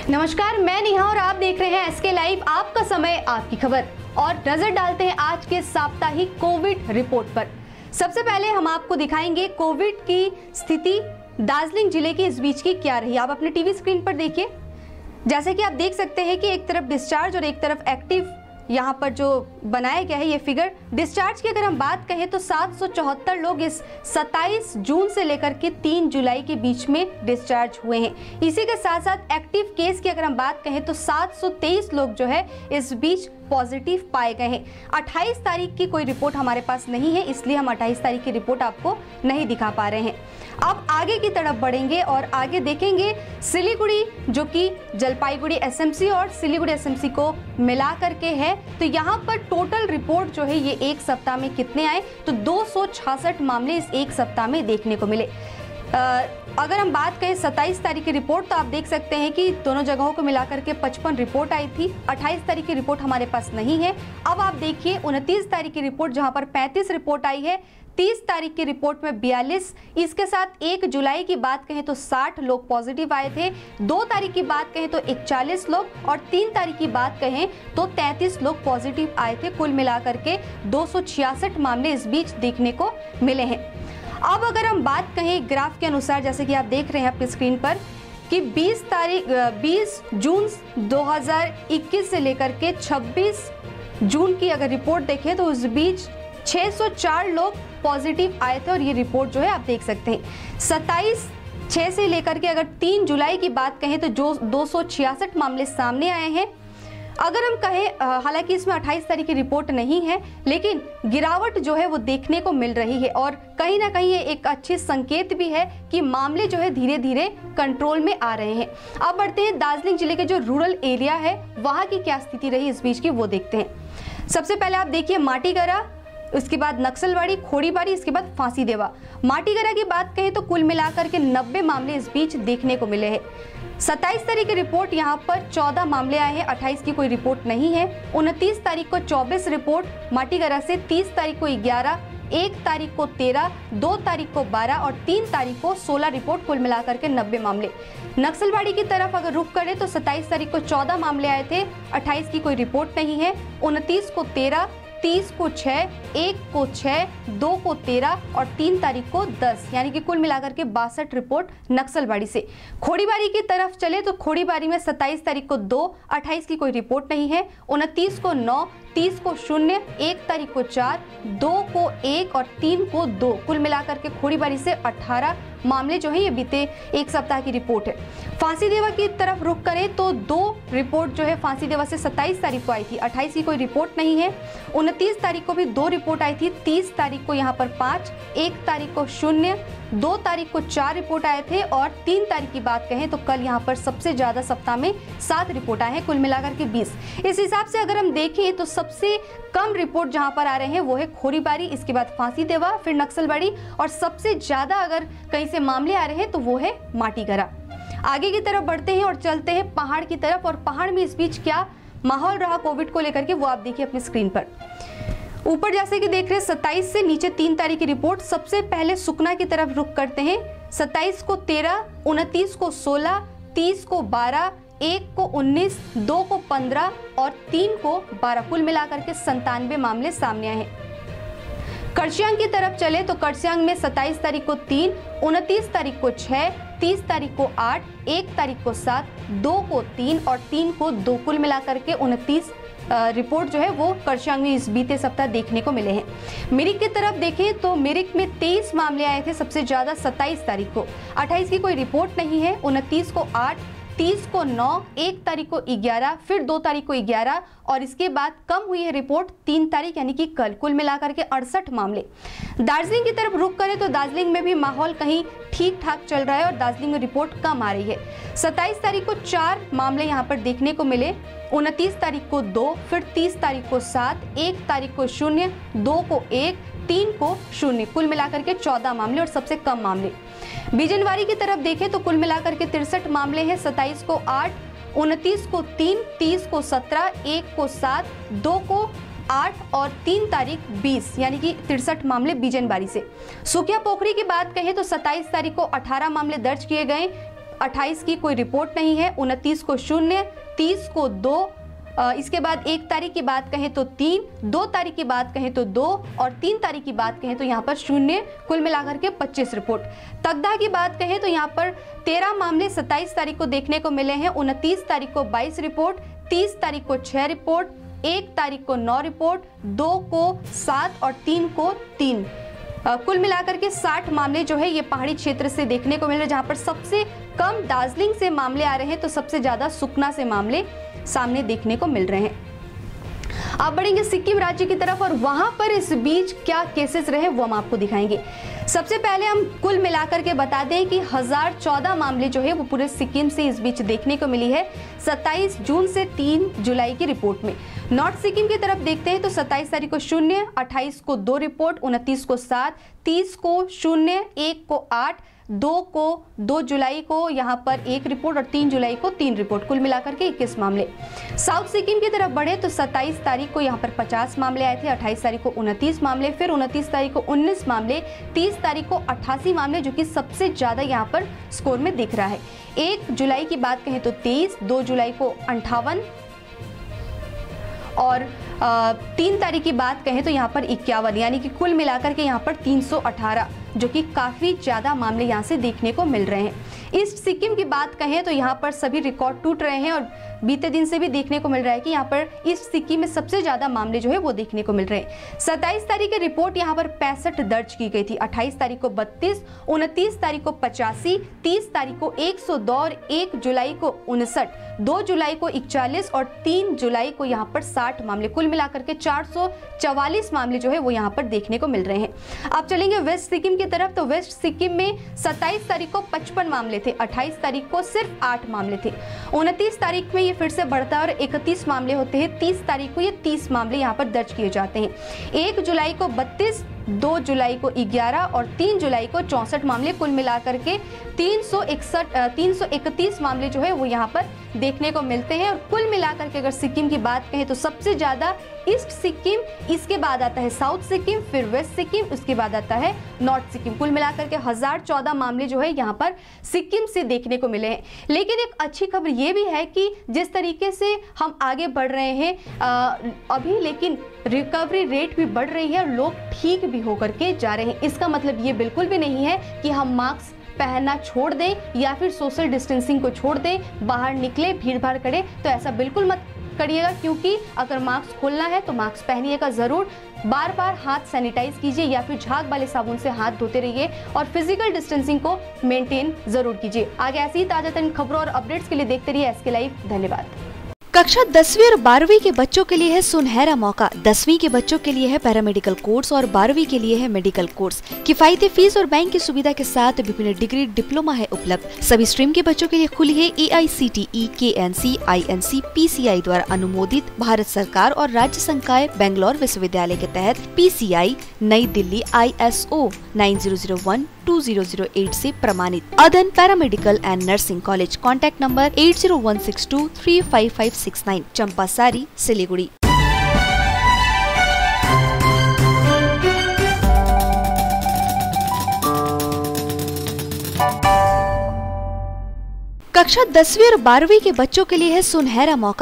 नमस्कार, मैं नेहा और आप देख रहे हैं एसके लाइव। आपका समय, आपकी खबर। और नजर डालते हैं आज के साप्ताहिक कोविड रिपोर्ट पर। सबसे पहले हम आपको दिखाएंगे कोविड की स्थिति दार्जिलिंग जिले के इस बीच की क्या रही। आप अपने टीवी स्क्रीन पर देखिए। जैसे कि आप देख सकते हैं कि एक तरफ डिस्चार्ज और एक तरफ एक्टिव यहाँ पर जो बनाया गया है ये फिगर। डिस्चार्ज की अगर हम बात कहें तो 774 लोग इस 27 जून से लेकर के 3 जुलाई के बीच में डिस्चार्ज हुए हैं। इसी के साथ साथ एक्टिव केस की अगर हम बात कहें तो 723 लोग जो है इस बीच पॉजिटिव पाए गए हैं। 28 तारीख की कोई रिपोर्ट हमारे पास नहीं है, इसलिए हम 28 तारीख की रिपोर्ट आपको नहीं दिखा पा रहे हैं। अब आगे की तरफ बढ़ेंगे और आगे देखेंगे सिलीगुड़ी, जो कि जलपाईगुड़ी एसएमसी और सिलीगुड़ी एसएमसी को मिला करके है। तो यहाँ पर टोटल रिपोर्ट जो है ये एक सप्ताह में कितने आए, तो 266 मामले इस एक सप्ताह में देखने को मिले। अगर हम बात करें 27 तारीख की रिपोर्ट तो आप देख सकते हैं कि दोनों जगहों को मिलाकर के 55 रिपोर्ट आई थी। 28 तारीख की रिपोर्ट हमारे पास नहीं है। अब आप देखिए 29 तारीख की रिपोर्ट जहां पर 35 रिपोर्ट आई है। 30 तारीख की रिपोर्ट में 42, इसके साथ 1 जुलाई की बात कहें तो 60 लोग पॉजिटिव आए थे। 2 तारीख की बात कहें तो 41 लोग और 3 तारीख की बात कहें तो 33 लोग पॉजिटिव आए थे। कुल मिलाकर के 266 मामले इस बीच देखने को मिले हैं। अब अगर हम बात कहें ग्राफ के अनुसार, जैसे कि आप देख रहे हैं अपनी स्क्रीन पर कि 20 जून 2021 से लेकर के 26 जून की अगर रिपोर्ट देखें तो उस बीच 604 लोग पॉजिटिव आए थे और ये रिपोर्ट जो है आप देख सकते हैं। 27/6 से लेकर के अगर 3 जुलाई की बात कहें तो जो 266 मामले सामने आए हैं। अगर हम कहें, हालांकि इसमें 28 तारीख की रिपोर्ट नहीं है, लेकिन गिरावट जो है वो देखने को मिल रही है और कहीं ना कहीं ये एक अच्छी संकेत भी है कि मामले जो है धीरे धीरे कंट्रोल में आ रहे हैं। अब बढ़ते हैं दार्जिलिंग जिले के जो रूरल एरिया है वहाँ की क्या स्थिति रही इस बीच की, वो देखते हैं। सबसे पहले आप देखिए माटीगरा, उसके बाद नक्सलवाड़ी, खोड़ीबाड़ी, इसके बाद फांसीदेवा। माटीगरा की बात कहें तो कुल मिलाकर के 90 मामले इस बीच देखने को मिले हैं। 27 तारीख की रिपोर्ट यहाँ पर 14 मामले आए हैं, 28 की कोई रिपोर्ट नहीं है। 29 तारीख को 24 रिपोर्ट माटीगरा से, 30 तारीख को 11, 1 तारीख को 13, 2 तारीख को 12 और 3 तारीख को 16 रिपोर्ट, कुल मिलाकर के 90 मामले। नक्सलवाड़ी की तरफ अगर रुख करें तो 27 तारीख को 14 मामले आए थे, 28 की कोई रिपोर्ट नहीं है। 29 को 13, 30 को 6, 1 को 6, 2 को 13 और 3 तारीख को 10, यानी कि कुल मिलाकर के 62 रिपोर्ट नक्सलबाड़ी से। खोड़ीबाड़ी की तरफ चले तो खोड़ीबाड़ी में 27 तारीख को 2, 28 की कोई रिपोर्ट नहीं है। 29 को 9, 30 को 0, 1 तारीख को 4, 2 को 1 और 3 को 2, कुल मिलाकर के खोड़ीबाड़ी से 18 मामले जो है ये बीते एक सप्ताह की रिपोर्ट है। फांसीदेवा की तरफ रुख करें तो 2 रिपोर्ट जो है फांसीदेवा से 27 तारीख को आई थी, 28 की कोई रिपोर्ट नहीं है। 29 तारीख को भी 2 रिपोर्ट आई थी, 30 तारीख को यहाँ पर 5, 1 तारीख को 0, 2 तारीख को 4 रिपोर्ट आए थे और 3 तारीख की बात कहें तो कल यहाँ पर सबसे ज्यादा सप्ताह में 7 रिपोर्ट आए हैं, कुल मिलाकर के 20। इस हिसाब से अगर हम देखें तो सबसे कम रिपोर्ट जहां पर आ रहे हैं वो है खोड़ीबाड़ी, इसके बाद फांसीदेवा, फिर नक्सलबाड़ी और सबसे ज्यादा अगर कहीं से मामले आ रहे हैं तो वो है माटीगरा। आगे की तरफ बढ़ते हैं और चलते हैं पहाड़ की तरफ। और पहाड़ में इस बीच क्या माहौल रहा कोविड को लेकर के वो आप देखिए अपनी स्क्रीन पर। ऊपर जैसे कि देख रहे हैं 27 से नीचे 3 तारीख की रिपोर्ट। सबसे पहले सुकना की तरफ रुख करते हैं। 27 को 13, 29 को 16, 30 को 12, 1 को 19, 2 को 15 और 3 को 12, कुल मिलाकर के 97 मामले सामने आए हैं। कर्सियांग की तरफ चले तो कर्सियांग में 27 तारीख को 3, 29 तारीख को 6, 30 तारीख को 8, 1 तारीख को 7, 2 को 3 और 3 को 2, कुल मिलाकर के 29 रिपोर्ट जो है वो कर्सियांग में इस बीते सप्ताह देखने को मिले हैं। मिरिक की तरफ देखें तो मिरिक में 23 मामले आए थे, सबसे ज्यादा 27 तारीख को। 28 की कोई रिपोर्ट नहीं है। 29 को 8, 30 को 9, 1 तारीख को 11, फिर 2 तारीख को 11 और इसके बाद कम हुई है रिपोर्ट 3 तारीख यानी कि कल, कुल मिलाकर के 68 मामले। दार्जिलिंग की तरफ रुख करें तो दार्जिलिंग में भी माहौल कहीं ठीक ठाक चल रहा है और दार्जिलिंग में रिपोर्ट कम आ रही है। 27 तारीख को 4 मामले यहाँ पर देखने को मिले, 29 तारीख को 2, फिर 30 तारीख को 7, 1 तारीख को 0, 2 को 1, 3 को 0, कुल मिलाकर के 14 मामले और सबसे कम मामले। बीजनवारी की तरफ देखें तो कुल मिलाकर के 63 मामले हैं। 27 को 8, 29 को 3, 30 को 17, 1 को 7, 2 को 8 और 3 तारीख 20, यानी कि 63 मामले बीजनबारी से। सुखिया पोखरी की बात कहें तो 27 तारीख को 18 मामले दर्ज किए गए, 28 की कोई रिपोर्ट नहीं है, 29 को 0, 30 को 2, इसके बाद 1 तारीख की बात कहें तो 3, 2 तारीख की बात कहें तो 2 और 3 तारीख की बात कहें तो यहाँ पर 0, कुल मिलाकर के 25 रिपोर्ट। तगदा की बात कहें तो यहाँ पर 13 मामले 27 तारीख को देखने को मिले हैं, 29 तारीख को 22 रिपोर्ट, 30 तारीख को 6 रिपोर्ट, 1 तारीख को 9 रिपोर्ट, 2 को 7 और 3 को 3। कुल मिलाकर के 60 मामले जो है ये पहाड़ी क्षेत्र से देखने को मिल रहे हैं, जहां पर सबसे कम दार्जिलिंग से मामले आ रहे हैं तो सबसे ज्यादा सुकना से मामले सामने देखने को मिल रहे हैं। आप बढ़ेंगे सिक्किम राज्य की तरफ और वहां पर इस बीच क्या केसेस रहे वो हम आपको दिखाएंगे। सबसे पहले हम कुल मिलाकर के बता दें कि 1014 मामले जो है वो पूरे सिक्किम से इस बीच देखने को मिली है 27 जून से 3 जुलाई की रिपोर्ट में। नॉर्थ सिक्किम की तरफ देखते हैं तो 27 तारीख को 0, 28 को 2 रिपोर्ट, 29 को 7, 30 को 0, 1 को 8, 2 को 2 जुलाई को यहाँ पर 1 रिपोर्ट और 3 जुलाई को 3 रिपोर्ट, कुल मिलाकर के 21 मामले। साउथ सिक्किम की तरफ बढ़े तो 27 तारीख को यहाँ पर 50 मामले आए थे, 28 तारीख को 29 मामले, फिर 29 तारीख को 19 मामले, 30 तारीख को 88 मामले, जो कि सबसे ज्यादा यहाँ पर स्कोर में दिख रहा है। 1 जुलाई की बात कहें तो 23, 2 जुलाई को 58 और 3 तारीख की बात कहें तो यहाँ पर 51, यानी कि कुल मिलाकर के यहाँ पर 318, जो कि काफी ज्यादा मामले यहाँ से देखने को मिल रहे हैं। ईस्ट सिक्किम की बात कहें तो यहाँ पर सभी रिकॉर्ड टूट रहे हैं और बीते दिन से भी देखने को मिल रहा है कि यहाँ पर ईस्ट सिक्किम में सबसे ज्यादा मामले जो है वो देखने को मिल रहे हैं। 27 तारीख की रिपोर्ट यहाँ पर 65 दर्ज की गई थी, 28 तारीख को 32, 29 तारीख को 85, 30 तारीख को 102 और 1 जुलाई को 59, 2 जुलाई को 41 और 3 जुलाई को यहाँ पर 60 मामले, कुल मिलाकर के 444 मामले जो है वो यहाँ पर देखने को मिल रहे हैं। अब चलेंगे वेस्ट सिक्किम की तरफ, तो वेस्ट सिक्किम में 27 तारीख को 55 मामले थे, 28 तारीख को सिर्फ 8 मामले थे, 29 तारीख में ये फिर से बढ़ता है और 31 मामले होते हैं, 30 तारीख को ये 30 मामले यहाँ पर दर्ज किए जाते हैं, 1 जुलाई को 32, 2 जुलाई को 11 और 3 जुलाई को 64 मामले, कुल मिलाकर के 331 मामले जो है वो यहाँ पर देखने को मिलते हैं। और कुल मिलाकर के अगर सिक्किम की बात कहें तो सबसे ज्यादा ईस्ट सिक्किम, इसके बाद आता है साउथ सिक्किम, फिर वेस्ट सिक्किम, उसके बाद आता है नॉर्थ सिक्किम। कुल मिलाकर के 1014 मामले जो है यहाँ पर सिक्किम से देखने को मिले हैं। लेकिन एक अच्छी खबर ये भी है कि जिस तरीके से हम आगे बढ़ रहे हैं अभी, लेकिन रिकवरी रेट भी बढ़ रही है और लोग ठीक भी होकर के जा रहे हैं। इसका मतलब ये बिल्कुल भी नहीं है कि हम मास्क पहनना छोड़ दें या फिर सोशल डिस्टेंसिंग को छोड़ दें, बाहर निकले भीड़ भाड़ करें, तो ऐसा बिल्कुल मत करिएगा। क्योंकि अगर मास्क खोलना है तो मास्क पहनिएगा जरूर, बार बार हाथ सैनिटाइज कीजिए या फिर झाग वाले साबुन से हाथ धोते रहिए और फिजिकल डिस्टेंसिंग को मेंटेन जरूर कीजिए। आगे ऐसी ही ताजा तरीन खबरों और अपडेट्स के लिए देखते रहिए SK लाइव। धन्यवाद। कक्षा 10वीं और 12वीं के बच्चों के लिए है सुनहरा मौका। 10वीं के बच्चों के लिए है पैरामेडिकल कोर्स और 12वीं के लिए है मेडिकल कोर्स। किफायती फीस और बैंक की सुविधा के साथ विभिन्न डिग्री डिप्लोमा है उपलब्ध। सभी स्ट्रीम के बच्चों के लिए खुली है AICTE, KNC, INC, PCI द्वारा अनुमोदित भारत सरकार और राज्य संकाय बेंगलोर विश्वविद्यालय के तहत PCI नई दिल्ली ISO 9001-2008 से प्रमाणित। अदन paramedical and nursing college. Contact number 8016235569, Champasari, Siliguri. कक्षा 10वीं और 12वीं के बच्चों के लिए है सुनहरा मौका।